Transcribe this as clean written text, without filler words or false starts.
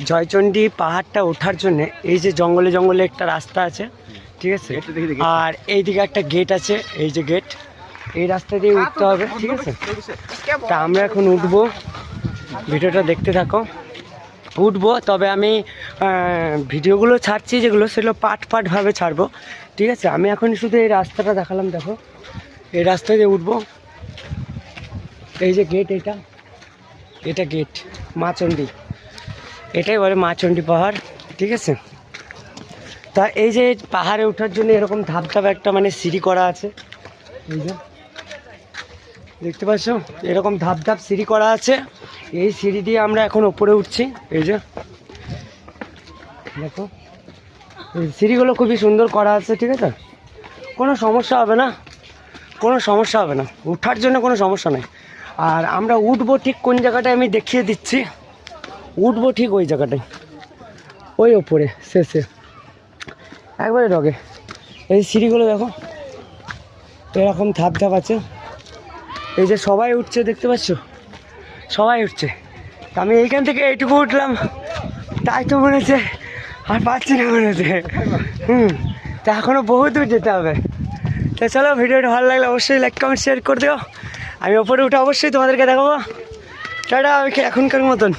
জয়চণ্ডী পাহাড়টা ওঠার জন্য এই যে জঙ্গলে জঙ্গলে একটা রাস্তা আছে, ঠিক আছে, আর এইদিকে একটা গেট আছে, এই যে গেট, এই রাস্তা দিয়ে উঠতে হবে, ঠিক আছে। তা আমরা এখন উঠবো, ভিডিওটা দেখতে থাকো। উঠবো, তবে আমি ভিডিওগুলো ছাড়ছি যেগুলো সেগুলো পার্টভাবে ছাড়বো, ঠিক আছে। আমি এখন শুধু এই রাস্তাটা দেখালাম, দেখো এই রাস্তা দিয়ে উঠবো। এই যে গেট, এটা গেট মাচণ্ডী, এটাই বলে মাচণ্ডী পাহাড়, ঠিক আছে। তা এই যে পাহাড়ে ওঠার জন্য এরকম ধাপ একটা মানে সিঁড়ি করা আছে, এই যে দেখতে পাচ্ছ, এরকম ধাপ সিঁড়ি করা আছে। এই সিঁড়ি দিয়ে আমরা এখন ওপরে উঠছি, এই যে দেখো এই সিঁড়িগুলো খুবই সুন্দর করা আছে, ঠিক আছে। কোনো সমস্যা হবে না, ওঠার জন্য কোনো সমস্যা নেই। আর আমরা উঠবো ঠিক কোন জায়গাটায় আমি দেখিয়ে দিচ্ছি, উঠবো ঠিক ওই জায়গাটায়, ওই ওপরে শেষে একবারে ডগে। এই সিঁড়িগুলো দেখো এরকম ধাপ আছে, এই যে সবাই উঠছে, দেখতে পাচ্ছ, সবাই উঠছে। আমি এইখান থেকে এইটুকু উঠলাম, তাই তো মনে হচ্ছে আর পাচ্ছি না মনে হচ্ছে। তা এখনও বহু দূর যেতে হবে। তো চলো, ভিডিওটা ভালো লাগলে অবশ্যই লাইক কমেন্ট শেয়ার করে দিও। আমি ওপরে উঠে অবশ্যই তোমাদেরকে দেখাবো। টাটা, এখনকার মতন।